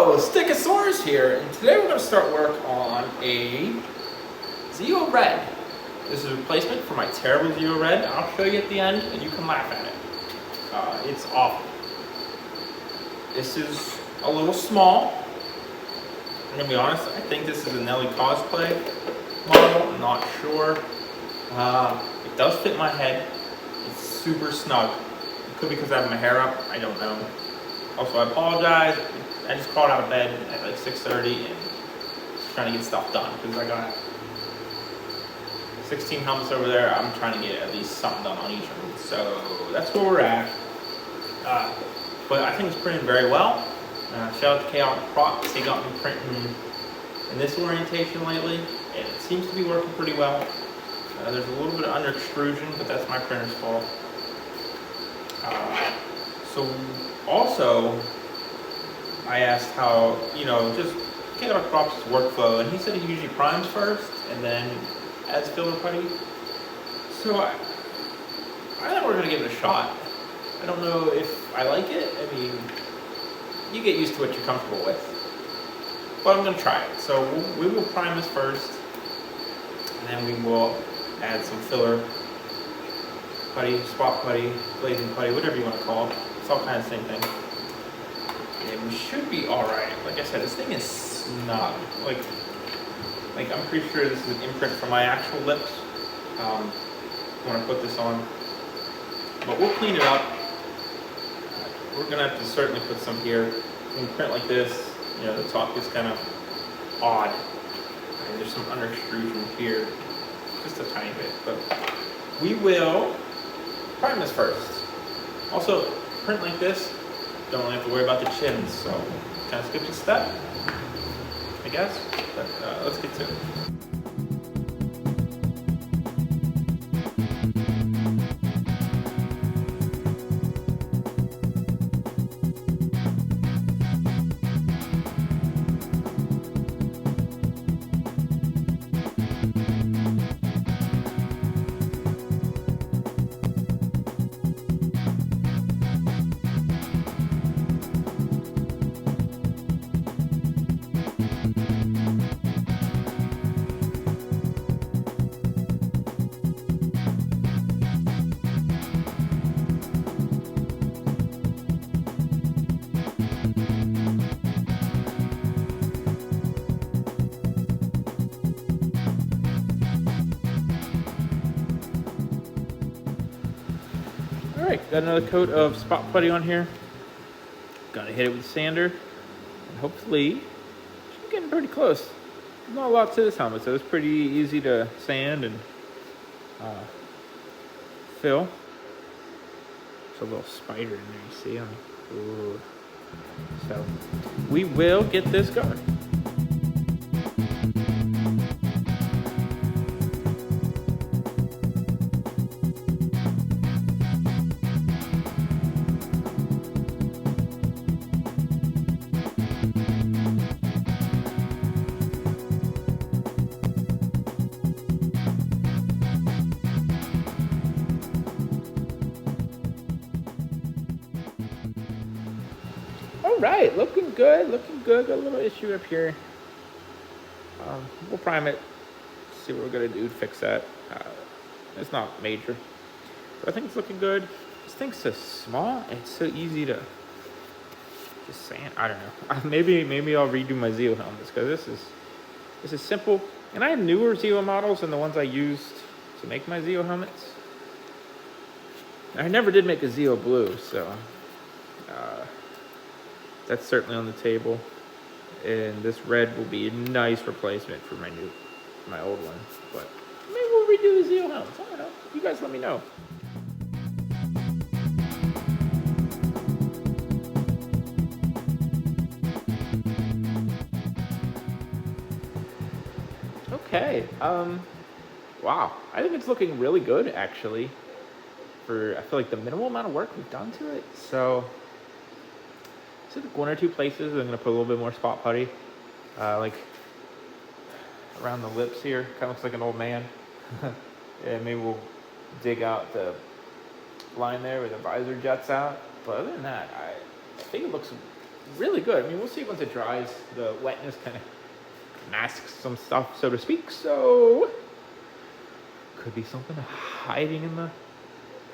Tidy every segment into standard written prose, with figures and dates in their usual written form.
Hello, Stickosaurus here, and today we're going to start work on a Zeo Red. This is a replacement for my terrible Zeo Red. I'll show you at the end, and you can laugh at it. It's awful. This is a little small. I'm going to be honest, I think this is a Nelly cosplay model. I'm not sure. It does fit my head. It's super snug. It could be because I have my hair up. I don't know. Also, I apologize. I just crawled out of bed at like 6:30 and just trying to get stuff done because I got 16 helmets over there. I'm trying to get at least something done on each of them. So that's where we're at. But I think it's printed very well. Shout out to Chaotic Props. They got me printing in this orientation lately, and it seems to be working pretty well. There's a little bit of under extrusion, but that's my printer's fault. So also, I asked how, just Chaotic Props' workflow, and he said he usually primes first and then adds filler putty. So I think we're gonna give it a shot. I don't know if I like it. I mean, you get used to what you're comfortable with, but I'm gonna try it. So we will prime this first, and then we will add some filler putty, spot putty, glazing putty, whatever you want to call it. It's all kind of the same thing. And we should be all right. Like I said, this thing is snug. Like I'm pretty sure this is an imprint from my actual lips when I put this on. But we'll clean it up. We're gonna have to certainly put some here. When you print like this, the top is kind of odd. And there's some under extrusion here, just a tiny bit. But we will prime this first. Also, print like this, don't really have to worry about the chins, so kind of skipped a step, I guess, but let's get to it. Alright, got another coat of spot putty on here. Gonna hit it with a sander, and hopefully, I'm getting pretty close. There's not a lot to this helmet, so it's pretty easy to sand and fill. There's a little spider in there, you see him? Ooh. So, we will get this going. All right, looking good, looking good. Got a little issue up here. We'll prime it, see what we're gonna do to fix that. It's not major, but I think it's looking good. This thing's so small, and it's so easy to just sand. I don't know. Maybe I'll redo my Zeo helmets, because this is simple. And I have newer Zeo models than the ones I used to make my Zeo helmets. I never did make a Zeo blue, so that's certainly on the table, and this red will be a nice replacement for my old one. But maybe we'll redo the Zeo helmets. I don't know. You guys let me know. Okay. Wow. I think it's looking really good, actually. I feel like the minimal amount of work we've done to it. So one or two places I'm gonna put a little bit more spot putty, like around the lips here. Kind of looks like an old man. And maybe we'll dig out the line there where the visor juts out. But other than that, I think it looks really good. I mean, we'll see once it dries. The wetness kind of masks some stuff, so to speak. So could be something hiding in the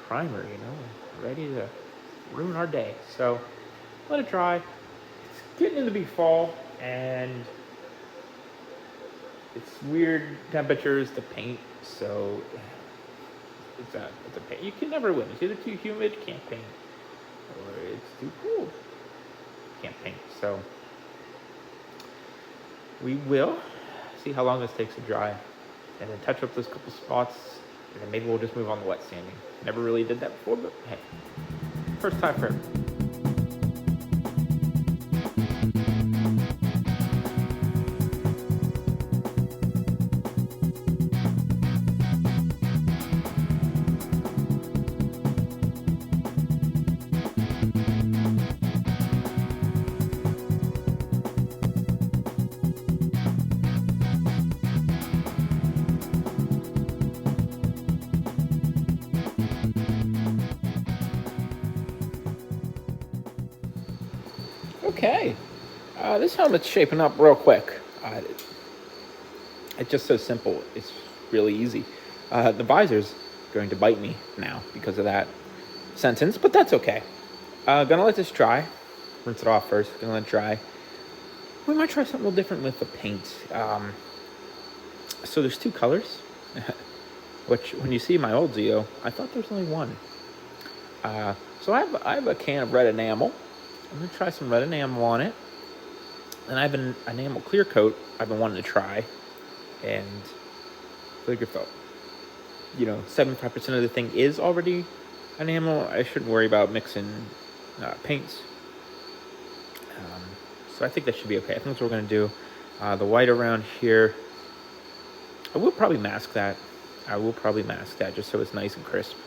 primer, ready to ruin our day. So let it dry. It's getting into be fall, and it's weird temperatures to paint, so it's a paint. You can never win. It's either too humid, can't paint, or it's too cold, can't paint. So we will see how long this takes to dry, and then touch up those couple spots, and then maybe we'll just move on to wet sanding. Never really did that before, but hey, first time for everyone. Okay, this helmet's shaping up real quick. It's just so simple. It's really easy. The visor's going to bite me now because of that sentence, but that's okay. Gonna let this dry. Rinse it off first. Gonna let it dry. We might try something a little different with the paint. So there's 2 colors, which when you see my old Zeo, I thought there was only one. So I have a can of red enamel. I'm gonna try some red enamel on it. And I have an enamel clear coat I've been wanting to try. And I figure if 75% of the thing is already enamel, I shouldn't worry about mixing paints. So I think that should be okay. I think that's what we're gonna do. The white around here, I will probably mask that. Just so it's nice and crisp.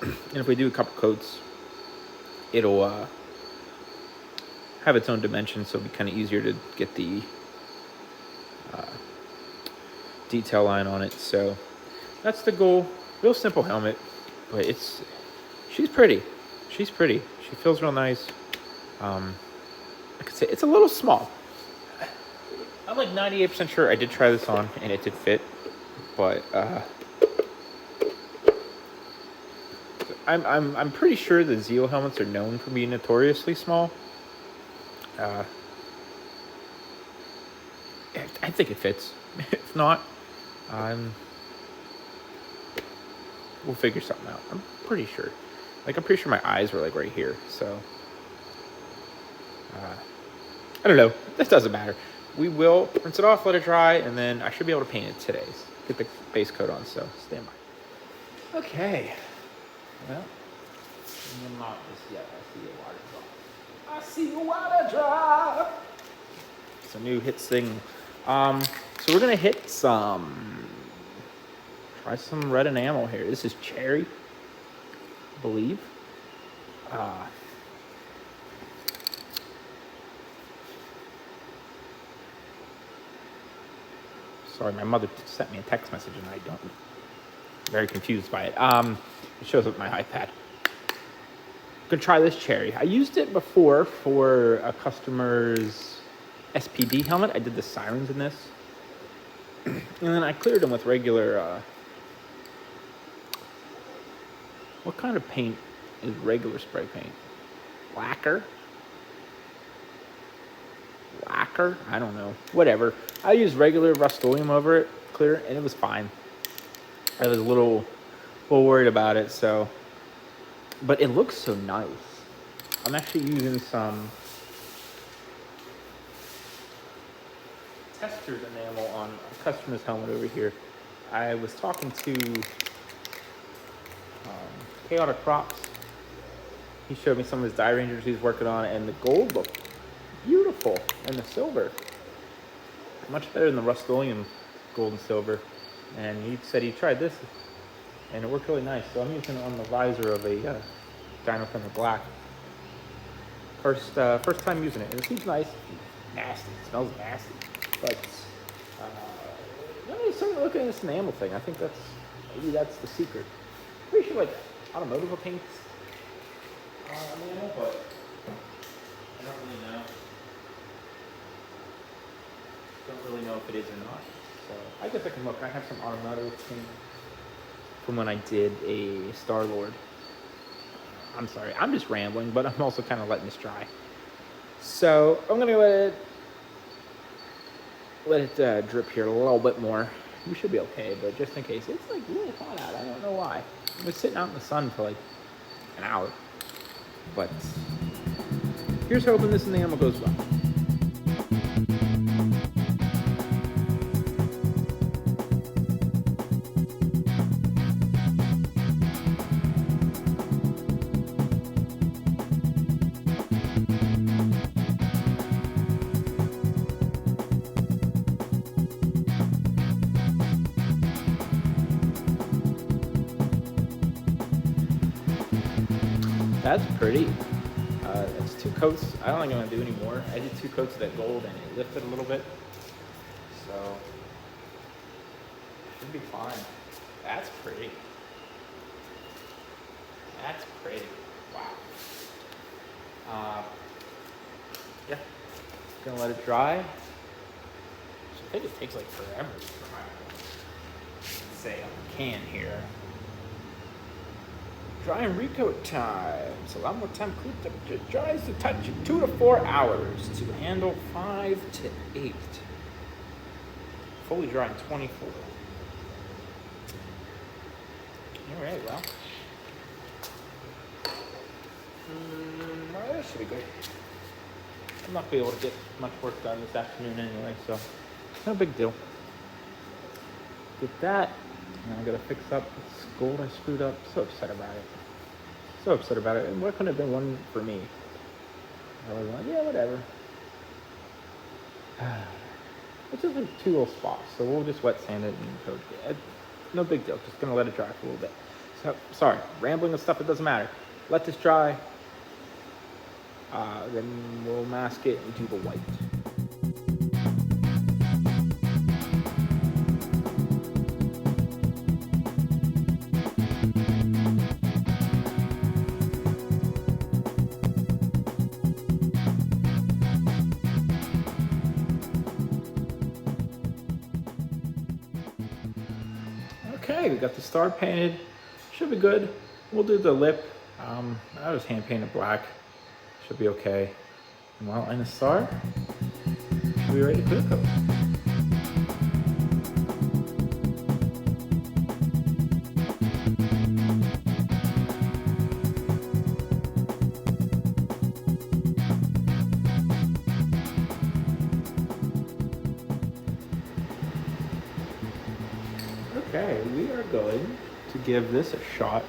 And if we do a couple coats, it'll have its own dimension, so it'll be kind of easier to get the detail line on it. So that's the goal. Real simple helmet, but she's pretty. She feels real nice. I could say it's a little small. I'm like 98% sure I did try this on and it did fit, but I'm pretty sure the Zeo helmets are known for being notoriously small. I think it fits. If not, we'll figure something out. I'm pretty sure. I'm pretty sure my eyes were right here. So I don't know. That doesn't matter. We will rinse it off, let it dry, and then I should be able to paint it today. Get the base coat on. So stand by. Okay. Well, I'm not just yet. I see your water drop. It's a new hit thing. So we're gonna hit try some red enamel here. This is cherry, I believe. Sorry, my mother sent me a text message and I'm very confused by it. It shows up on my iPad. Gonna try this cherry. I used it before for a customer's SPD helmet. I did the sirens in this. And then I cleared them with regular, what kind of paint is regular spray paint? Lacquer? I don't know. Whatever. I used regular Rust-Oleum over it, clear, and it was fine. I was a little worried about it, so. But it looks so nice. I'm actually using some Tester's enamel on a customer's helmet over here. I was talking to Chaotic Crops. He showed me some of his dye rangers he's working on, and the gold looked beautiful, and the silver much better than the Rust-Oleum gold and silver. And he said he tried this, and it worked really nice. So I'm using it on the visor of a Dino Thunder Black. First time using it, and it seems nice. Nasty, it smells nasty, but let me start looking at this enamel thing. I think maybe that's the secret. Pretty sure automotive paints enamel, but don't really know. Don't really know if it is or not. So I guess I can look. I have some automotive things from when I did a Star-Lord. I'm sorry, I'm just rambling, but I'm also kind of letting this dry. So I'm gonna let it drip here a little bit more. We should be okay, but just in case, it's like really hot out. I don't know why. I was sitting out in the sun for like an hour. But here's hoping this enamel goes well. That's pretty. It's 2 coats. I don't think I'm gonna do any more. I did 2 coats of that gold and it lifted a little bit. So should be fine. That's pretty. That's pretty. Wow. Yeah. Gonna let it dry. So I think it takes like forever to dry. Let's say on the can here. Dry and recoat time. So a lot more time. Cool temperature. Dries to touch 2 to 4 hours. To handle 5 to 8. Fully dry in 24. All right, well. That should be good. I'm not going to be able to get much work done this afternoon anyway, so no big deal. Get that. And I'm going to fix up this gold I screwed up. So upset about it. So upset about it. And what couldn't have been one for me? I was like, yeah, whatever. It's just like 2 little spots. So we'll just wet sand it and coat it. No big deal. Just going to let it dry for a little bit. So, sorry. Rambling and stuff, it doesn't matter. Let this dry. Then we'll mask it and do the white. Okay, we got the star painted. Should be good. We'll do the lip. I was hand painted black. Should be okay. And while in the star, should be ready to clear coat. Okay, we are going to give this a shot.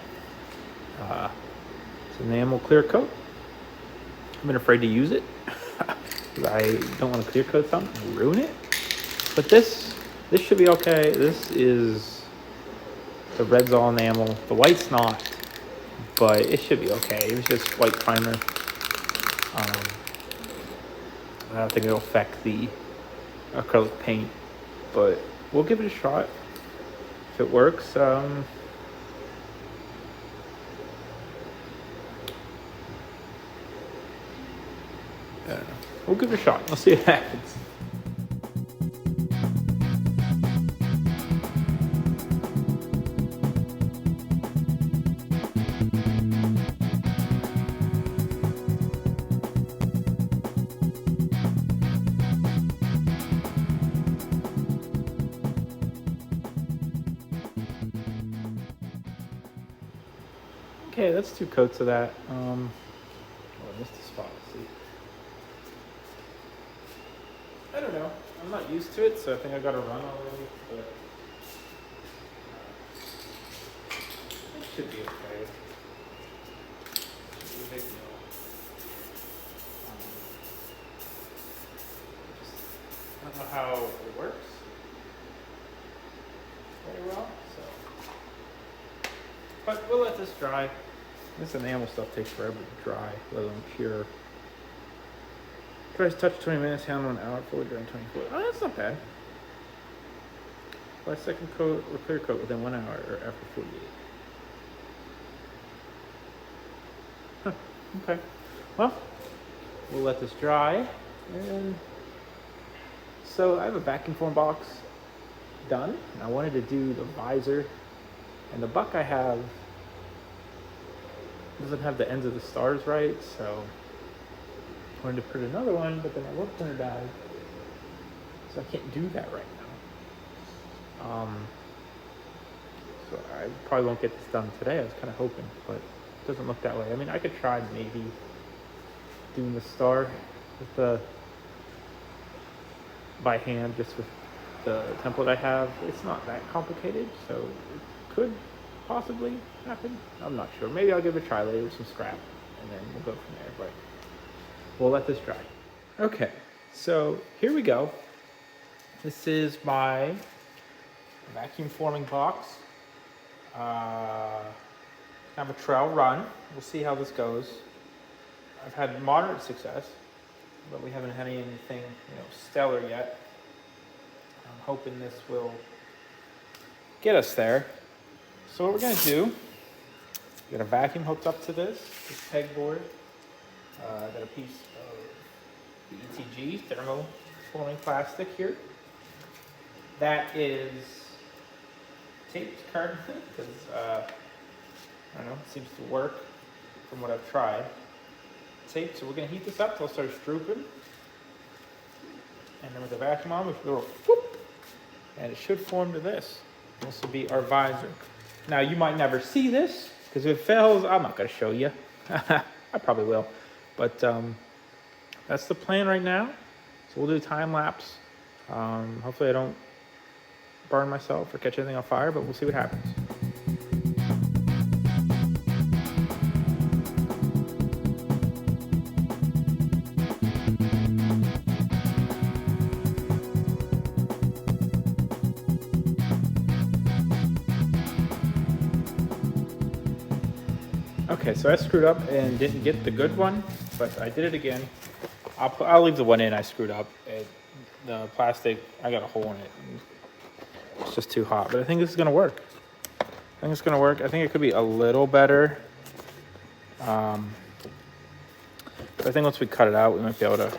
It's an enamel clear coat. I've been afraid to use it because I don't want to clear coat something and ruin it. But this should be okay. This is the red's all enamel. The white's not, but it should be okay. It was just white primer. I don't think it'll affect the acrylic paint, but we'll give it a shot. If it works, I don't know. We'll give it a shot. We'll see what happens. Okay, that's 2 coats of that. Oh, I missed a spot. Let's see. I don't know. I'm not used to it, so I think I got to run already. But it should be okay. Should be a big deal. I don't know how it works very well, so. But we'll let this dry. This enamel stuff takes forever to dry, let alone cure. Dries touch 20 minutes, handle an hour, fully dry in 24. Oh, that's not bad. Apply second coat or clear coat within 1 hour or after 48. Huh, okay. Well, we'll let this dry. And so I have a vacuum form box done. And I wanted to do the visor, and the buck I have doesn't have the ends of the stars right, so I wanted to print another one, but then my work printer died, so I can't do that right now. So I probably won't get this done today. I was kind of hoping, but it doesn't look that way. I mean, I could try maybe doing the star with the by hand, just with the template I have. It's not that complicated, so it could possibly happen. I'm not sure. Maybe I'll give it a try later with some scrap, and then we'll go from there. But we'll let this dry. Okay, so here we go. This is my vacuum forming box. Have a trail run. We'll see how this goes. I've had moderate success, but we haven't had anything, stellar yet. I'm hoping this will get us there. So what we're gonna do, we got a vacuum hooked up to this pegboard. Got a piece of the ETG, thermoforming plastic here. That is taped currently because I don't know, it seems to work from what I've tried. Taped, so we're gonna heat this up till it starts drooping. And then with the vacuum on, we can go whoop, and it should form to this. This will be our visor. Now you might never see this, because if it fails, I'm not gonna show you. I probably will. But that's the plan right now. So we'll do a time lapse. Hopefully I don't burn myself or catch anything on fire, but we'll see what happens. Okay, so I screwed up and didn't get the good one, but I did it again. I'll leave the one in I screwed up. The plastic, I got a hole in it. It's just too hot, but I think this is gonna work. I think it could be a little better. But I think once we cut it out, we might be able to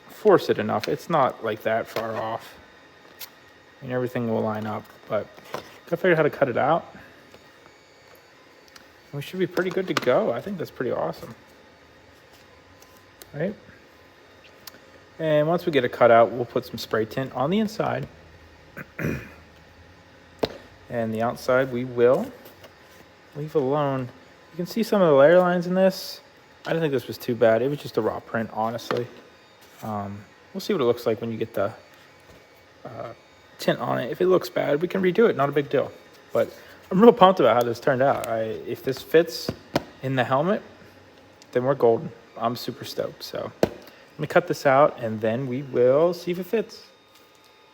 force it enough. It's not like that far off. I mean, everything will line up, but gotta figure out how to cut it out. We should be pretty good to go. I think that's pretty awesome. Right? And once we get it cut out, we'll put some spray tint on the inside. And the outside we will leave alone. You can see some of the layer lines in this. I didn't think this was too bad. It was just a raw print, honestly. We'll see what it looks like when you get the tint on it. If it looks bad, we can redo it. Not a big deal. But I'm real pumped about how this turned out. If this fits in the helmet, then we're golden. I'm super stoked. So let me cut this out, and then we will see if it fits.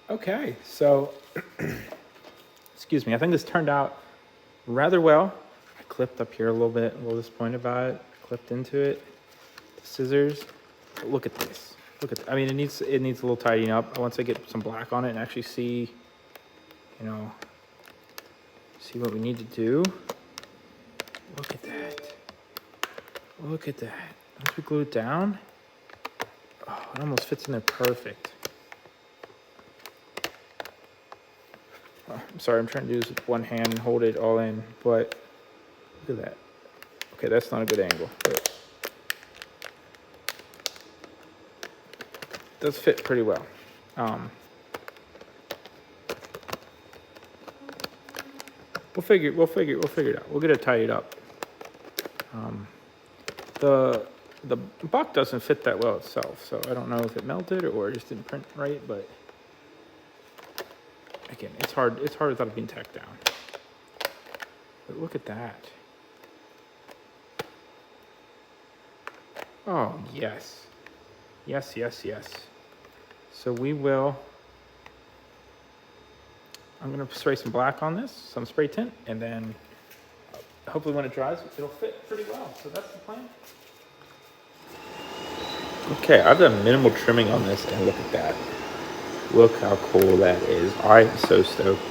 Okay, so excuse me. I think this turned out rather well. I clipped up here a little bit. A little disappointed about it. Clipped into it. The scissors. But look at this. I mean, it needs a little tidying up. Once I get some black on it and actually see, see what we need to do. Look at that. Once we glue it down, oh, it almost fits in there perfect. Oh, I'm sorry, I'm trying to do this with one hand and hold it all in, but look at that. Okay, that's not a good angle, but it does fit pretty well. We'll figure it out. We'll get it tidied up. The buck doesn't fit that well itself, so I don't know if it melted or just didn't print right, but again, it's hard without it being tacked down. But look at that. Oh, yes. Yes. So I'm gonna spray some black on this, some spray tint, and then hopefully when it dries, it'll fit pretty well. So that's the plan. Okay, I've done minimal trimming on this, and look at that. Look how cool that is. I am so stoked.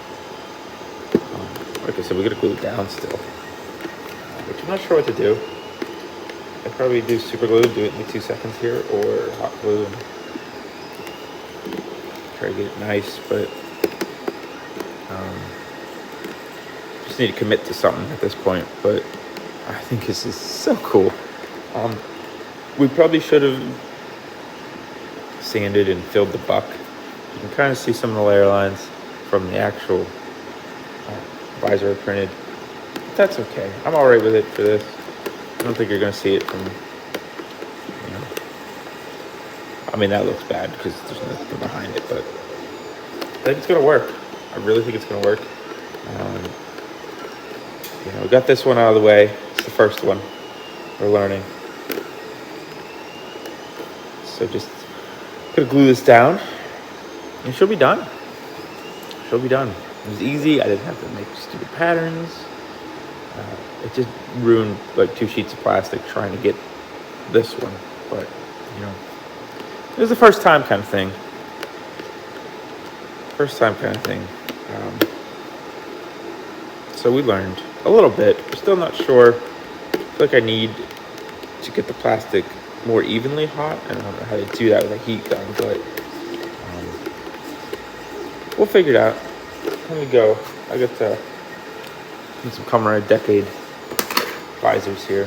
Like I said, we gotta glue it down still, which I'm not sure what to do. I probably do super glue, do it in like 2 seconds here, or hot glue and try to get it nice, but um, just need to commit to something at this point. But I think this is so cool. Um, we probably should have sanded and filled the buck. You can kind of see some of the layer lines from the actual visor printed. But that's okay. I'm all right with it for this. I don't think you're going to see it from, you know, I mean, that looks bad because there's nothing behind it, but I think it's going to work. I really think it's going to work. Um, we got this one out of the way. It's the first one we're learning. So just gonna glue this down and she'll be done. She'll be done. It was easy. I didn't have to make stupid patterns. It just ruined like 2 sheets of plastic trying to get this one. But, it was the first time kind of thing. So we learned a little bit. I'm still not sure. I feel like I need to get the plastic more evenly hot. I don't know how to do that with a heat gun, but we'll figure it out. Let me go. I got some Camera Decade visors here,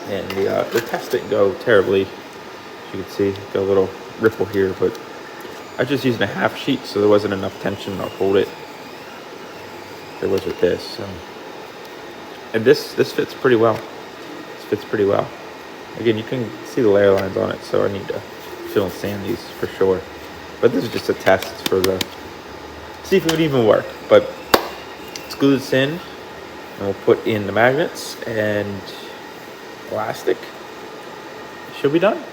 and the test didn't go terribly. As you can see, got a little ripple here, but I was just using a half sheet, so there wasn't enough tension to hold it. There was with this, and this fits pretty well. This fits pretty well. Again, you can see the layer lines on it, so I need to fill and sand these for sure. But this is just a test for see if it would even work. But let's glue this in, and we'll put in the magnets and elastic. Should be done.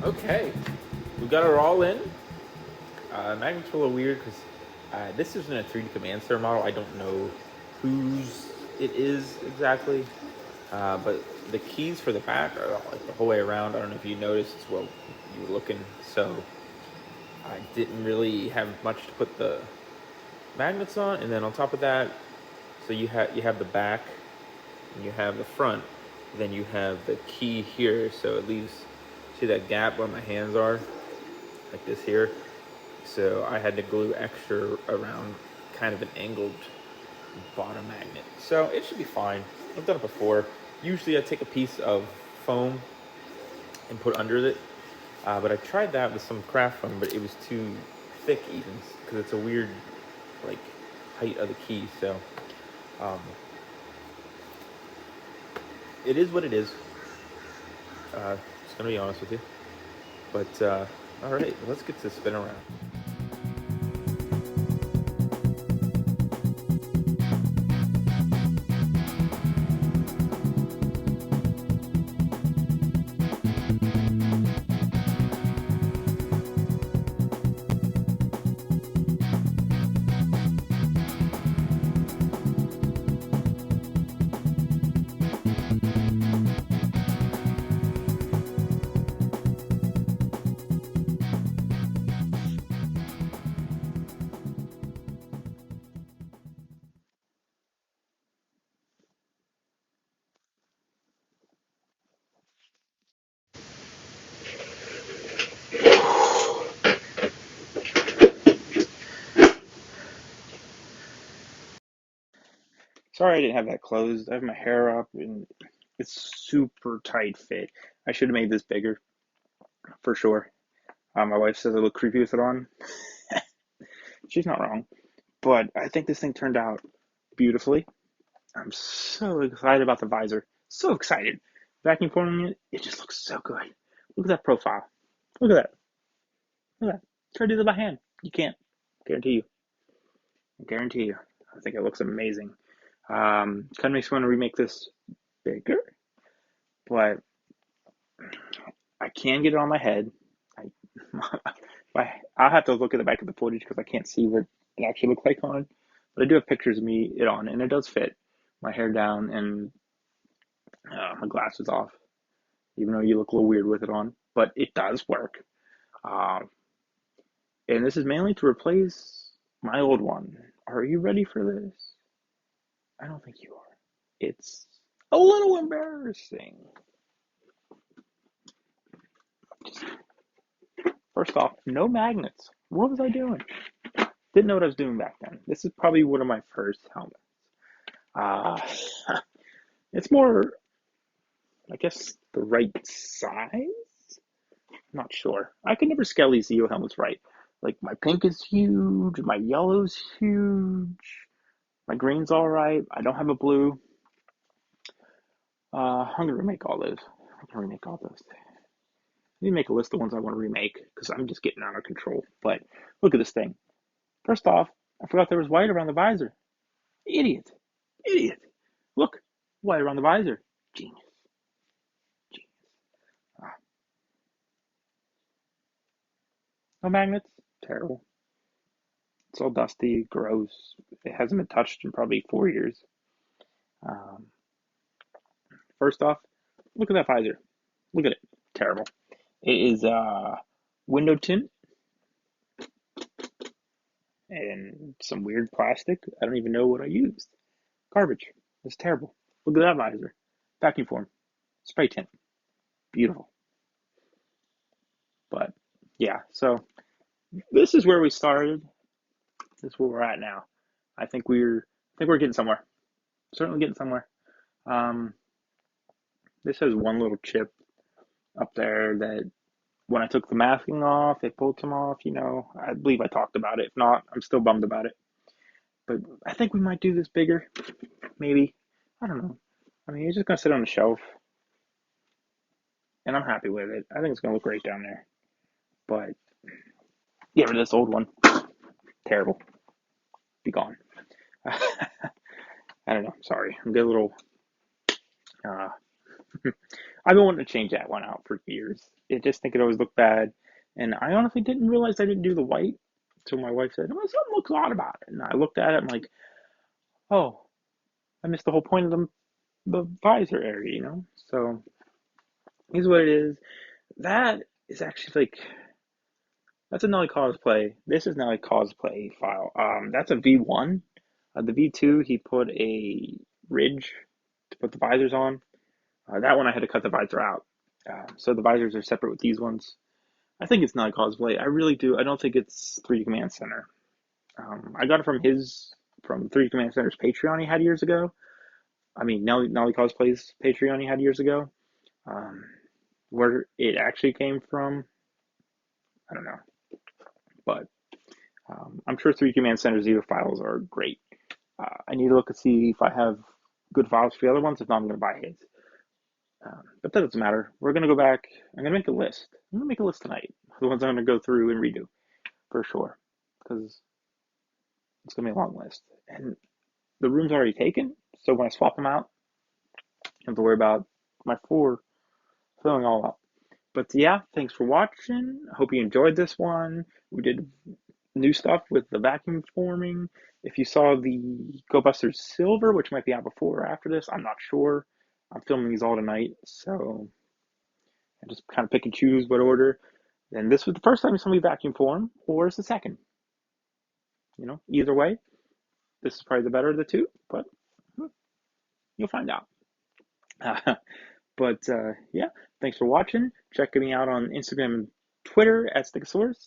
Okay, we got it all in. Magnets are a little weird because this isn't a 3D Command Center model. I don't know whose it is exactly, but the keys for the back are like the whole way around. I don't know if you noticed while you were looking. So I didn't really have much to put the magnets on, and then on top of that, so you have the back, and you have the front, then you have the key here. So it leaves, see that gap where my hands are, like this here. So I had to glue extra around kind of an angled bottom magnet. So it should be fine. I've done it before. Usually I take a piece of foam and put under it. But I tried that with some craft foam, but it was too thick even because it's a weird like height of the key. So it is what it is. Just gonna be honest with you. But all right, let's get to spin around. Sorry I didn't have that closed. I have my hair up and it's super tight fit. I should have made this bigger for sure. My wife says I look creepy with it on. She's not wrong. But I think this thing turned out beautifully. I'm so excited about the visor. So excited. Vacuum forming it, it just looks so good. Look at that profile. Look at that. Look at that. Try to do that by hand. You can't. Guarantee you. I guarantee you. I think it looks amazing. Kind of makes me want to remake this bigger, but I can get it on my head. I, I'll have to look at the back of the footage because I can't see what it actually looks like on. But I do have pictures of me it on, and it does fit. My hair down and my glasses off, even though you look a little weird with it on. But it does work. Um, and this is mainly to replace my old one. Are you ready for this? I don't think you are. It's a little embarrassing. First off, no magnets. What was I doing? Didn't know what I was doing back then. This is probably one of my first helmets. Uh, it's more, I guess, the right size? Not sure. I can never scale these Zeo helmets right. Like, my pink is huge, my yellow's huge, my green's alright, I don't have a blue. I'm gonna remake all those. I can remake all those. I need to make a list of ones I want to remake because I'm just getting out of control. But look at this thing. First off, I forgot there was white around the visor. Idiot. Idiot. Look, white around the visor. Genius. Genius. Ah, no magnets. Terrible. It's all dusty, gross. It hasn't been touched in probably 4 years. Um, First off, look at that visor. Look at it. Terrible. It is window tint and some weird plastic. I don't even know what I used. Garbage. It's terrible. Look at that visor. Vacuum form. Spray tint. Beautiful. But yeah, so this is where we started. This is where we're at now. I think we're getting somewhere. Certainly getting somewhere. Um, this has one little chip up there that when I took the masking off, it pulled some off. I believe I talked about it. If not, I'm still bummed about it. But I think we might do this bigger. Maybe. I don't know. I mean, it's just gonna sit on the shelf, and I'm happy with it. I think it's gonna look great down there. But get rid of this old one. Terrible. Be gone. I don't know. Sorry. I'm getting a little. Uh, I've been wanting to change that one out for years. I just think it always looked bad, and I honestly didn't realize I didn't do the white. So my wife said, "Oh, something looks odd about it," and I looked at it. I'm like, "Oh, I missed the whole point of the visor area, you know." So here's what it is. That is actually like that's a Nelly cosplay. This is Nelly cosplay file. That's a V1. The V2 he put a ridge to put the visors on. That one I had to cut the visor out. So the visors are separate with these ones. I think it's not cosplay. I really do. I don't think it's 3D Command Center. I got it from 3D Command Center's Patreon he had years ago. I mean, Nelly Cosplay's Patreon he had years ago. Um, where it actually came from, I don't know. But I'm sure 3D Command Center Zero files are great. I need to look and see if I have good files for the other ones. If not, I'm going to buy his. But that doesn't matter. We're going to go back. I'm going to make a list. I'm going to make a list tonight. The ones I'm going to go through and redo for sure. Because it's going to be a long list. And the room's already taken. So when I swap them out, I don't have to worry about my floor filling all up. But yeah, thanks for watching. I hope you enjoyed this one. We did new stuff with the vacuum forming. If you saw the Go Busters Silver, which might be out before or after this, I'm not sure. I'm filming these all tonight, so I just kind of pick and choose what order. And this was the first time somebody vacuum form, or it's the second. Either way, this is probably the better of the two, but you'll find out. But yeah, thanks for watching. Check me out on Instagram and Twitter at Stickosaurus.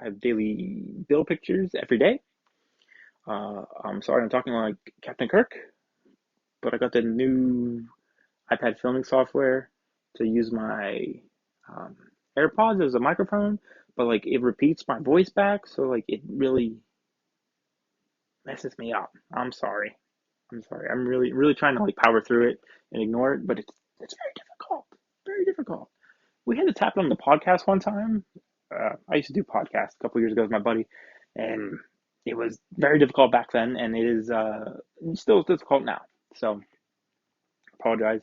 I have daily bill pictures every day. I'm sorry I'm talking like Captain Kirk, but I got the new iPad filming software to use my um, AirPods as a microphone, but like it repeats my voice back, so like it really messes me up. I'm sorry. I'm sorry. I'm really really trying to like power through it and ignore it, but it's very difficult. Very difficult. We had to tap it on the podcast one time. I used to do podcasts a couple years ago with my buddy, and it was very difficult back then, and it is still difficult now. So, apologize.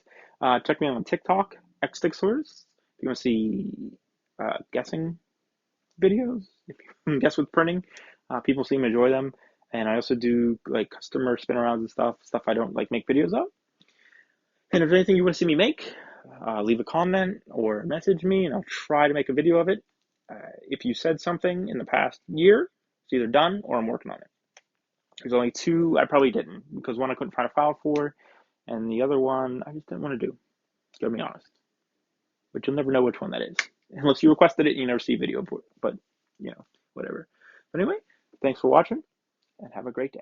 Check me out on TikTok, xTixors. If you want to see guessing videos, if you can guess with printing, people seem to enjoy them. And I also do like customer spin arounds and stuff I don't like make videos of. And if there's anything you want to see me make, leave a comment or message me, and I'll try to make a video of it. If you said something in the past year, it's either done or I'm working on it. There's only two I probably didn't, because one I couldn't find a file for, and the other one I just didn't want to do. To be honest, but you'll never know which one that is unless you requested it and you never see a video for it. But whatever. But anyway, thanks for watching and have a great day.